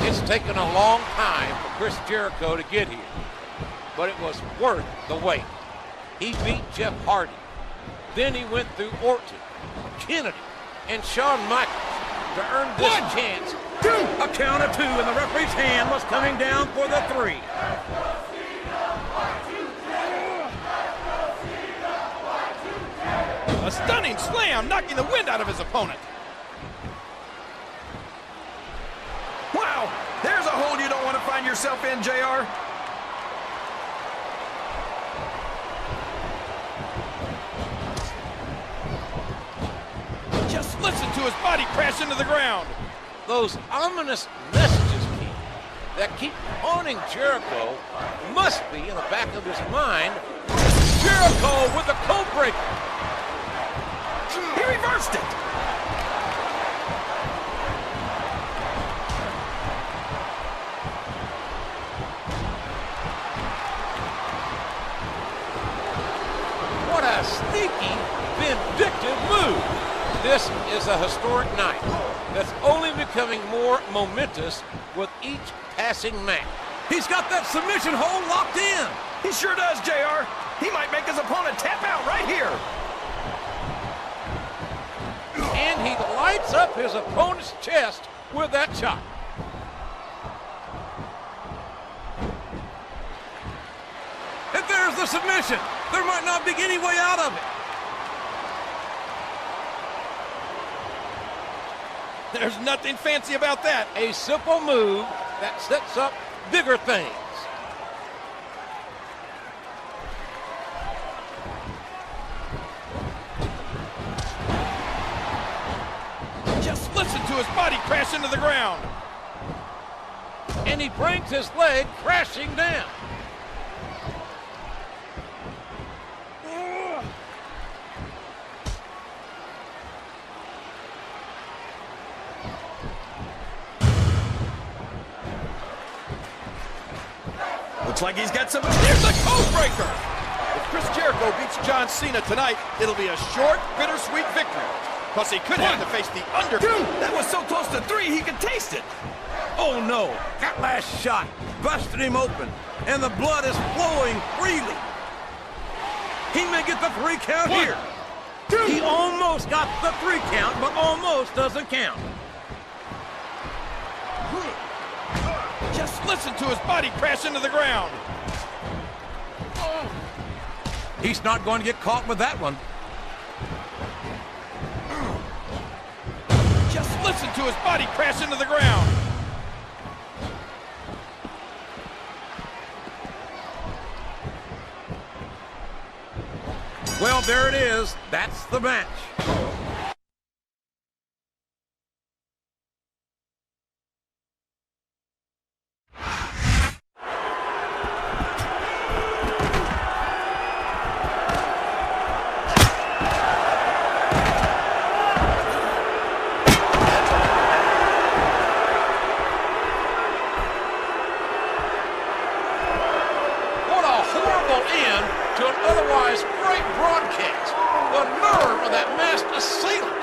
It's taken a long time for Chris Jericho to get here, but it was worth the wait. He beat Jeff Hardy. Then he went through Orton, Kennedy, and Shawn Michaels to earn this chance. A count of 2, and the referee's hand was coming down for the 3. A stunning slam, knocking the wind out of his opponent. Wow, there's a hole you don't want to find yourself in, JR. Just listen to his body crash into the ground. Those ominous messages, Keith, that keep haunting Jericho must be in the back of his mind. Jericho with the code breaker. He reversed it. What a sneaky, vindictive move. This is a historic night that's only becoming more momentous with each passing match. He's got that submission hold locked in. He sure does, JR. He might make his opponent tap out right here. And he lights up his opponent's chest with that chop. And there's the submission. There might not be any way out of it. There's nothing fancy about that. A simple move that sets up bigger things. Just listen to his body crash into the ground. And he brings his leg crashing down. Looks like he's got some... Here's the code breaker. If Chris Jericho beats John Cena tonight, it'll be a short, bittersweet victory. Plus, he could have to face the under... That was so close to 3, he could taste it. Oh no, that last shot busted him open, and the blood is flowing freely. He may get the 3 count here. He almost got the 3 count, but almost doesn't count. Just listen to his body crash into the ground. He's not going to get caught with that one. Just listen to his body crash into the ground. Well, there it is. That's the match. What a horrible end to an otherwise great broadcast. The nerve of that masked assailant.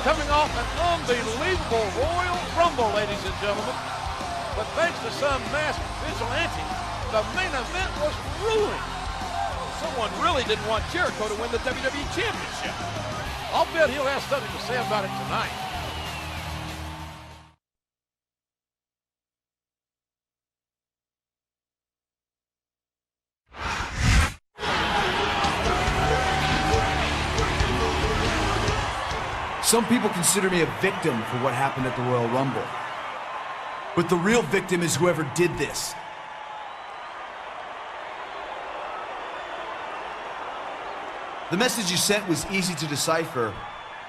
Coming off an unbelievable Royal Rumble, ladies and gentlemen. But thanks to some masked vigilante, the main event was ruined. Someone really didn't want Jericho to win the WWE Championship. I'll bet he'll have something to say about it tonight. Some people consider me a victim for what happened at the Royal Rumble. But the real victim is whoever did this. The message you sent was easy to decipher.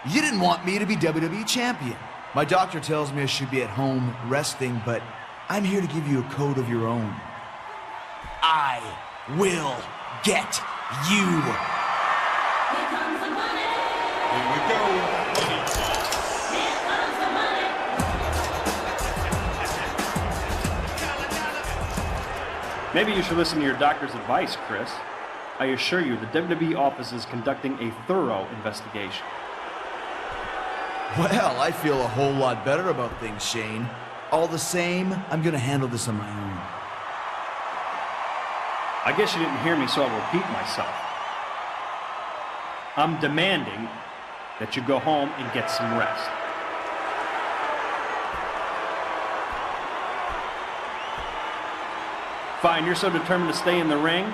You didn't want me to be WWE Champion. My doctor tells me I should be at home resting, but I'm here to give you a code of your own. I will get you. Here comes the money. Here we go. Here comes the money. Maybe you should listen to your doctor's advice, Chris. I assure you, the WWE office is conducting a thorough investigation. Well, I feel a whole lot better about things, Shane. All the same, I'm gonna handle this on my own. I guess you didn't hear me, so I'll repeat myself. I'm demanding that you go home and get some rest. Fine, you're so determined to stay in the ring,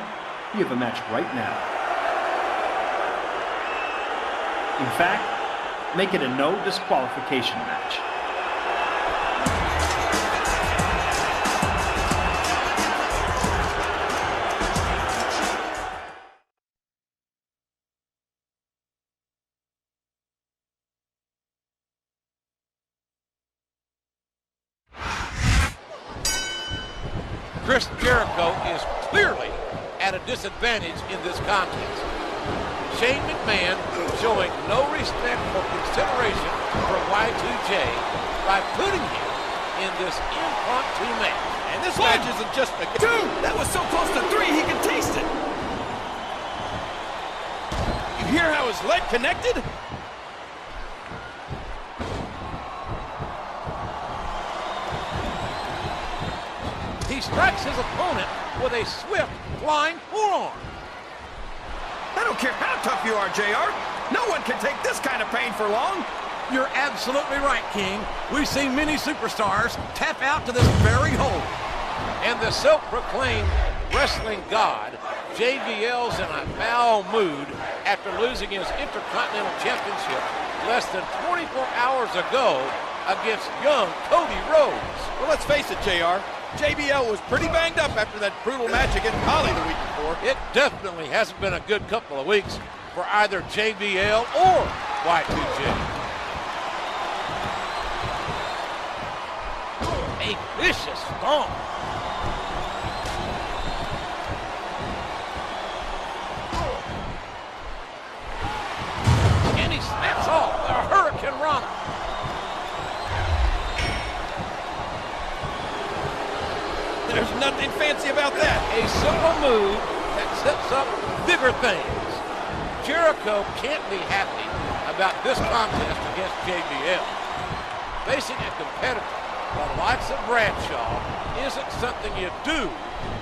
you have a match right now. In fact, make it a no disqualification match. Chris Jericho is clearly at a disadvantage in this contest. Shane McMahon showing no respect or consideration for Y2J by putting him in this impromptu match. And this match isn't just a... Two! That was so close to three, he could taste it. You hear how his leg connected? He strikes his opponent with a swift flying forearm. I don't care how tough you are, JR. No one can take this kind of pain for long. You're absolutely right, King. We've seen many superstars tap out to this very hold. And the self-proclaimed wrestling god, JBL's in a foul mood after losing his Intercontinental Championship less than 24 hours ago against young Cody Rhodes. Well, let's face it, JR. JBL was pretty banged up after that brutal match against Holly the week before. It definitely hasn't been a good couple of weeks for either JBL or Y2J. A vicious stomp. And he snaps off the Hurricane Rana. There's nothing fancy about that. A simple move that sets up bigger things. Jericho can't be happy about this contest against JBL. Facing a competitor the likes of Bradshaw isn't something you do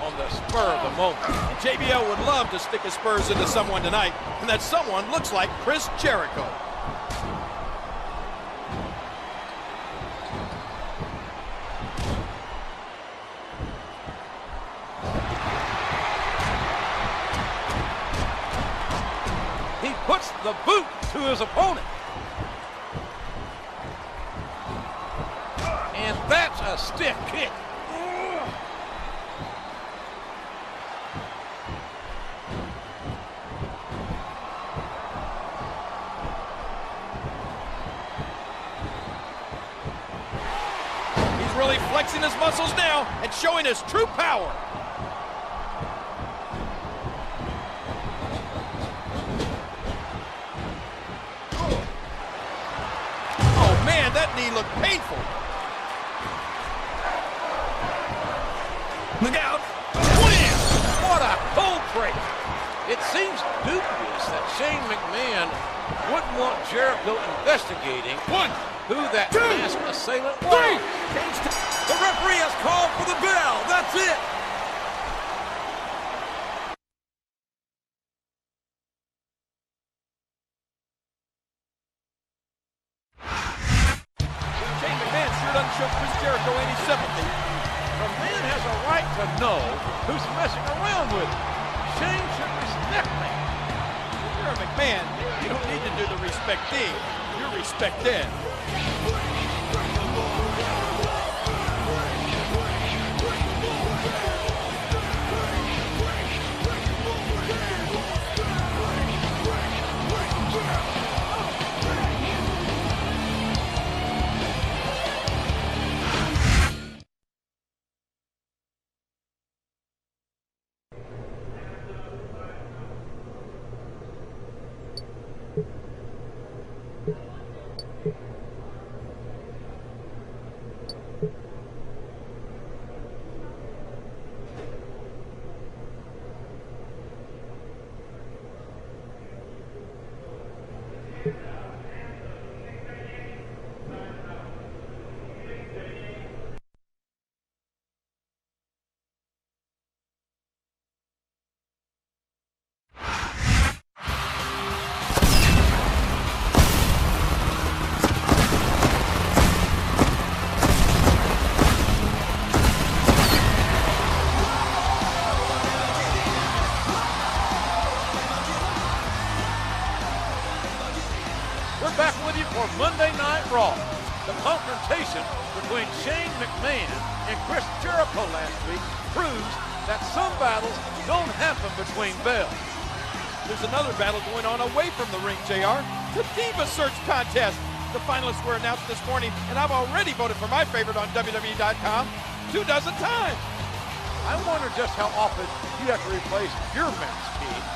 on the spur of the moment. And JBL would love to stick his spurs into someone tonight, and that someone looks like Chris Jericho. He puts the boot to his opponent. And that's a stiff kick. He's really flexing his muscles now and showing his true power. Oh man, that knee looked painful. Look out. Wham! What a cold break. It seems dubious that Shane McMahon wouldn't want Jericho investigating who that masked assailant was. The referee has called for the bell. That's it. doesn't show Chris Jericho any sympathy. The man has a right to know who's messing around with him. Shane should respect that. If you're a McMahon, you don't need to do the respecting. You're respected. We're back with you for Monday Night Raw. The confrontation between Shane McMahon and Chris Jericho last week proves that some battles don't happen between bells. There's another battle going on away from the ring, JR. The Diva Search Contest. The finalists were announced this morning, and I've already voted for my favorite on WWE.com 2 dozen times. I wonder just how often you have to replace your mask, Keith.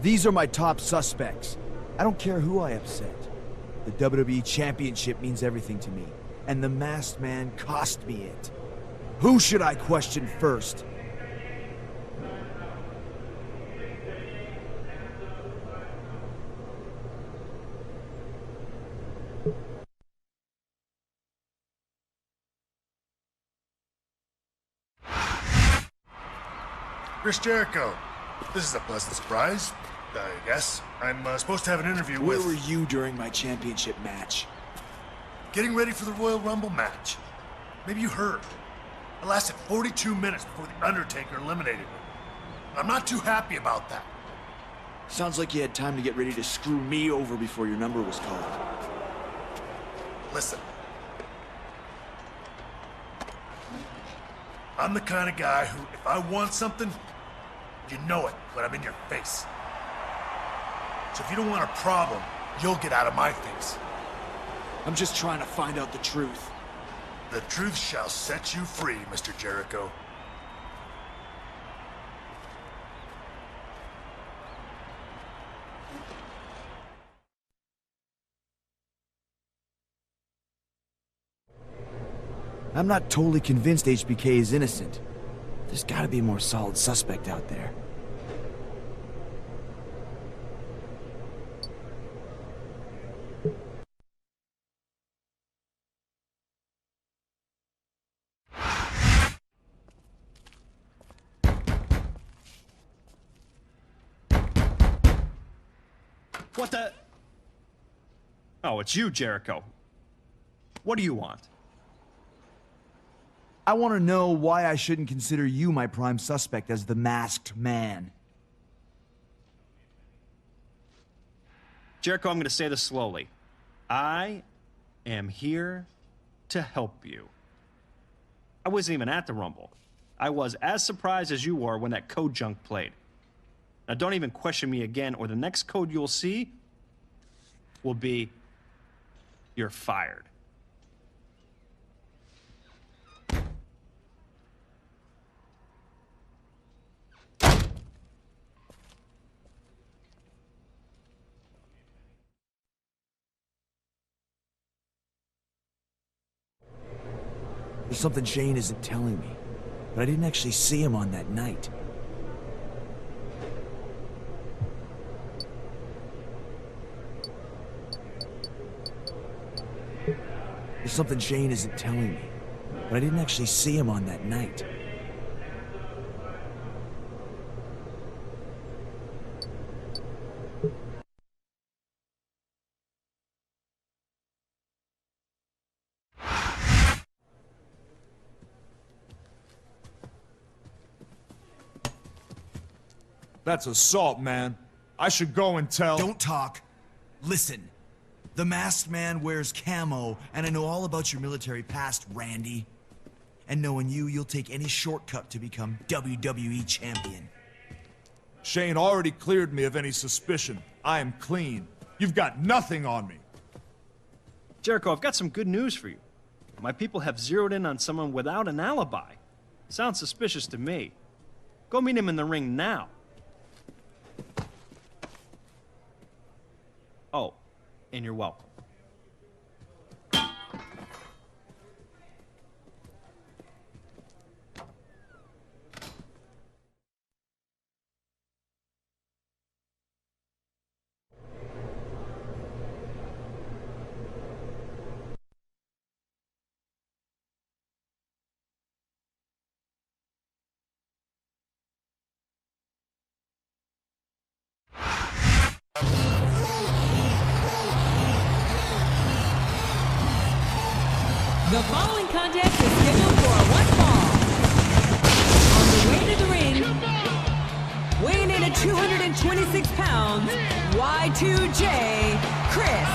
These are my top suspects. I don't care who I upset. The WWE Championship means everything to me, and the Masked Man cost me it. Who should I question first? Chris Jericho. This is a pleasant surprise, I guess. I'm supposed to have an interview Where with... were you during my championship match? Getting ready for the Royal Rumble match. Maybe you heard. It lasted 42 minutes before The Undertaker eliminated me. I'm not too happy about that. Sounds like you had time to get ready to screw me over before your number was called. Listen. I'm the kind of guy who, if I want something, you know it when I'm in your face. So if you don't want a problem, you'll get out of my face. I'm just trying to find out the truth. The truth shall set you free, Mr. Jericho. I'm not totally convinced HBK is innocent. There's gotta be a more solid suspect out there. What the? Oh, it's you, Jericho. What do you want? I want to know why I shouldn't consider you my prime suspect as the Masked Man. Jericho, I'm going to say this slowly. I am here to help you. I wasn't even at the Rumble. I was as surprised as you were when that code junk played. Now, don't even question me again, or the next code you'll see will be, you're fired. There's something Shane isn't telling me, but I didn't actually see him on that night. There's something Shane isn't telling me, but I didn't actually see him on that night. That's assault, man. I should go and tell... Don't talk. Listen. The masked man wears camo, and I know all about your military past, Randy. And knowing you, you'll take any shortcut to become WWE champion. Shane already cleared me of any suspicion. I am clean. You've got nothing on me. Jericho, I've got some good news for you. My people have zeroed in on someone without an alibi. Sounds suspicious to me. Go meet him in the ring now. Oh, and you're welcome. The following contest is scheduled for one fall. On the way to the ring, weighing in at 226 pounds, Y2J, Chris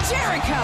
Jericho.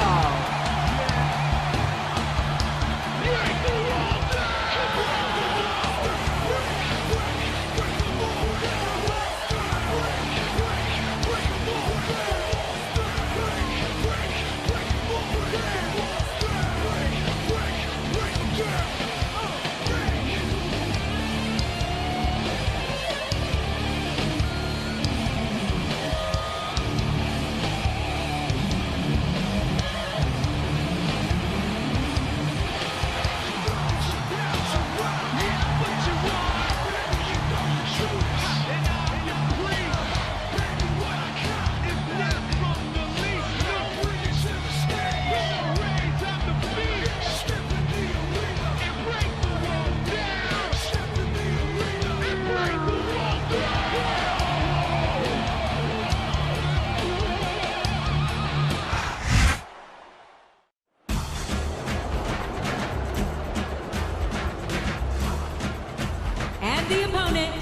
The opponent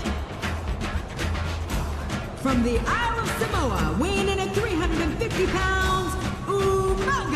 from the Isle of Samoa, weighing in at 350 pounds, Umaga.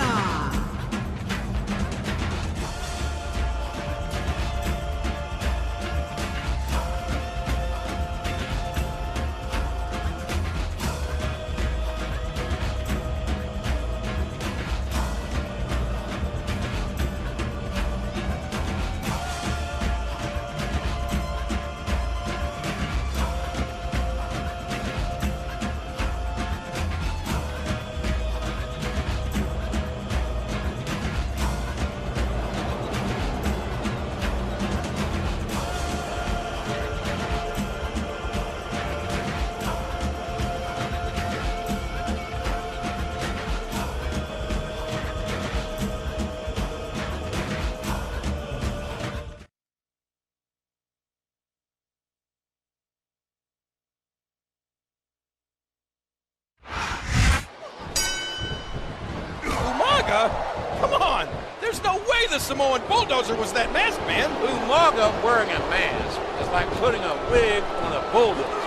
Come on! There's no way the Samoan Bulldozer was that masked man! Umaga wearing a mask is like putting a wig on a bulldozer.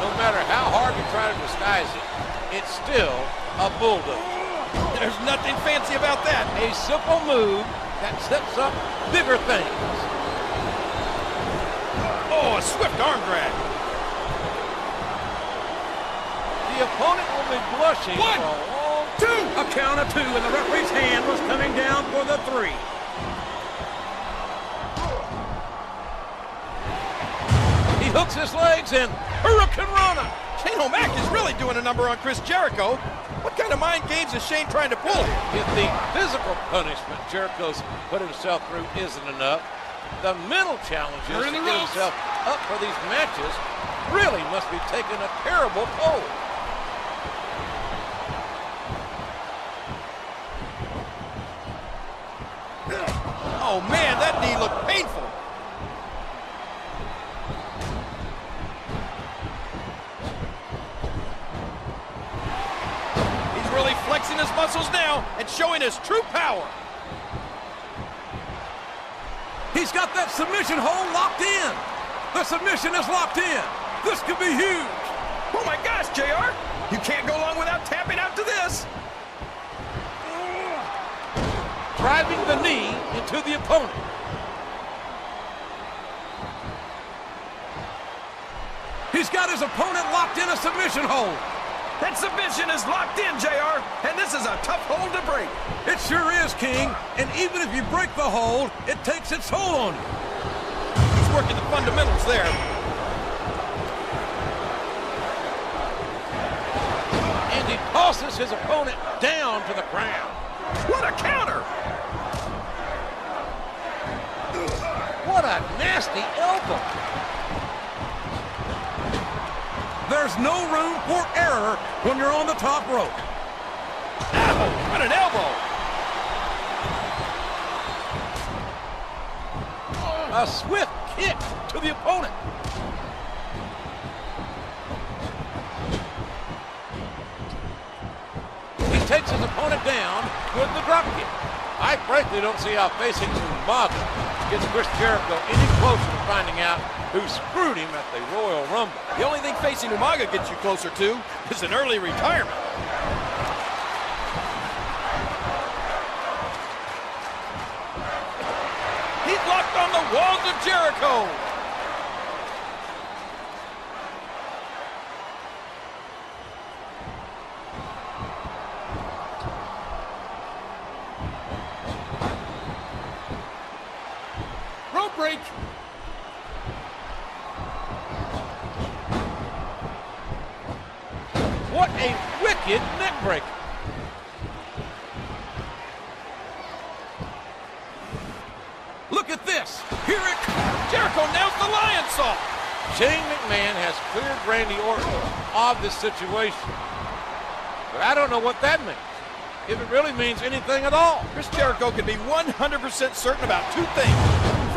No matter how hard you try to disguise it, it's still a bulldozer. There's nothing fancy about that. A simple move that sets up bigger things. Oh, a swift arm drag. The opponent will be blushing for a long Two! A count of two, and the referee's hand was coming down for the 3. He hooks his legs and Hurricane Rana. Shane O'Mac is really doing a number on Chris Jericho. What kind of mind games is Shane trying to pull here? If the physical punishment Jericho's put himself through isn't enough, the mental challenges to get himself up for these matches really must be taking a terrible toll. Oh man, that knee looked painful. He's really flexing his muscles now and showing his true power. He's got that submission hold locked in. The submission is locked in. This could be huge. Oh my gosh, JR! You can't go long without tapping out to this. Driving the knee into the opponent. He's got his opponent locked in a submission hold. That submission is locked in, JR, and this is a tough hold to break. It sure is, King. And even if you break the hold, it takes its toll on you. He's working the fundamentals there. And he tosses his opponent down to the ground. What a counter! What a nasty elbow. There's no room for error when you're on the top rope. Ow, what an elbow! A swift kick to the opponent. He takes his opponent down with the drop kick. I frankly don't see how facing Umaga gets Chris Jericho any closer to finding out who screwed him at the Royal Rumble. The only thing facing Umaga gets you closer to is an early retirement. He's locked on the walls of Jericho. Rope break. What a wicked neck breaker. Look at this. Here it comes. Jericho nails the lion saw. Shane McMahon has cleared Randy Orton of this situation. But I don't know what that means. If it really means anything at all. Chris Jericho can be 100% certain about two things.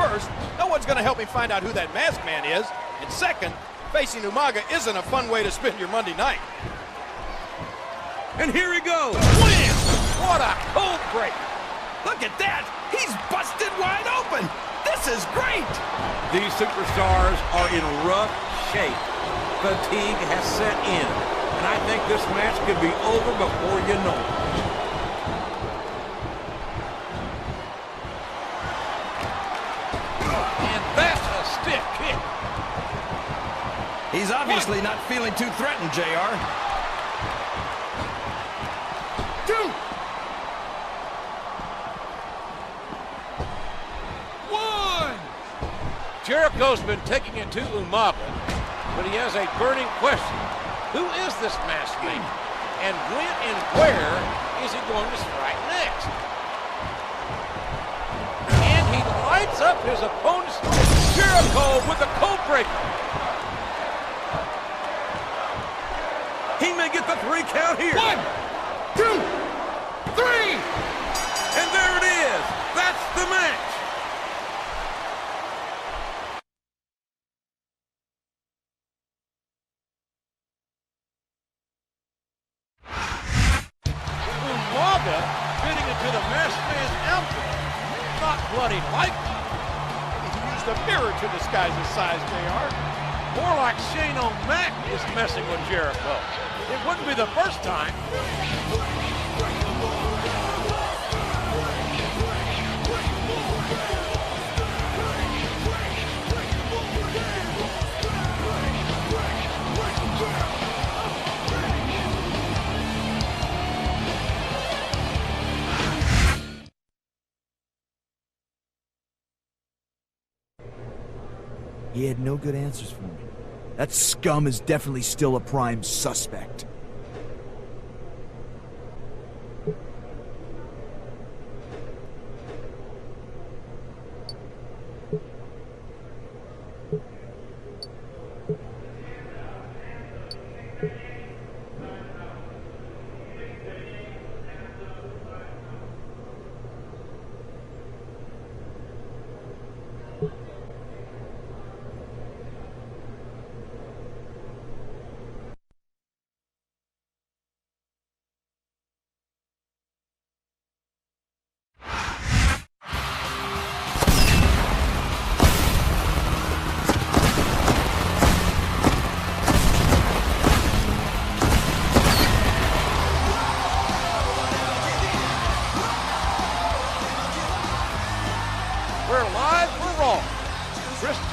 First, no one's going to help me find out who that masked man is. And second, facing Umaga isn't a fun way to spend your Monday night. And here he goes. Wham! What a cold break. Look at that! He's busted wide open! This is great! These superstars are in rough shape. Fatigue has set in. And I think this match could be over before you know it. And that's a stiff kick. He's obviously not feeling too threatened, JR. Two. Jericho's been taking it to Umaga, but he has a burning question. Who is this masked man? And when and where is he going to strike next? And he lights up his opponent's Jericho with a code breaker. He may get the 3 count here. 1, 2, 3. And there it is. That's the match. Umaga fitting into the masked man's outfit. Not bloody likely. He used a mirror to disguise his size, JR. More like Shane O'Mac is messing with Jericho. It wouldn't be the first time. He had no good answers for me. That scum is definitely still a prime suspect.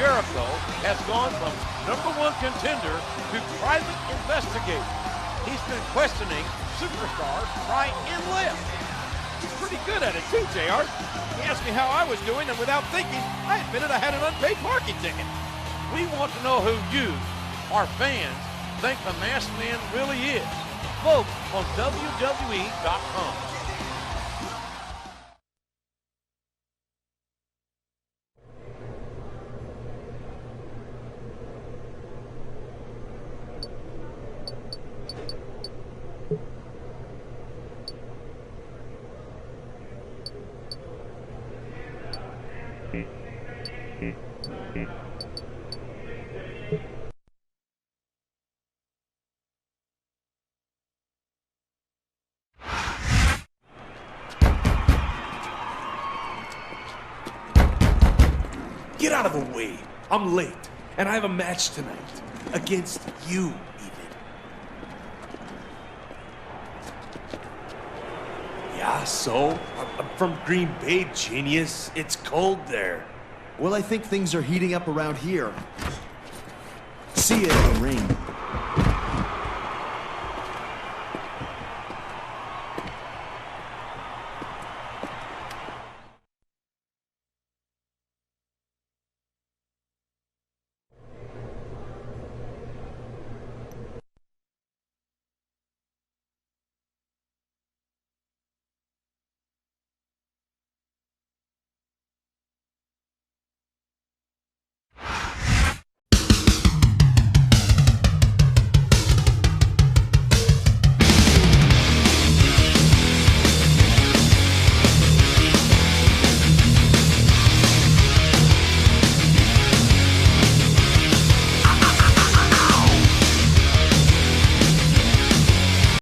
Jericho has gone from #1 contender to private investigator. He's been questioning superstars right and left. He's pretty good at it too, JR. He asked me how I was doing, and without thinking, I admitted I had an unpaid parking ticket. We want to know who you, our fans, think the Masked Man really is. Vote on WWE.com. Get out of the way. I'm late, and I have a match tonight. Against you, even. Yeah, so? I'm from Green Bay, genius. It's cold there. Well, I think things are heating up around here. See you in the ring.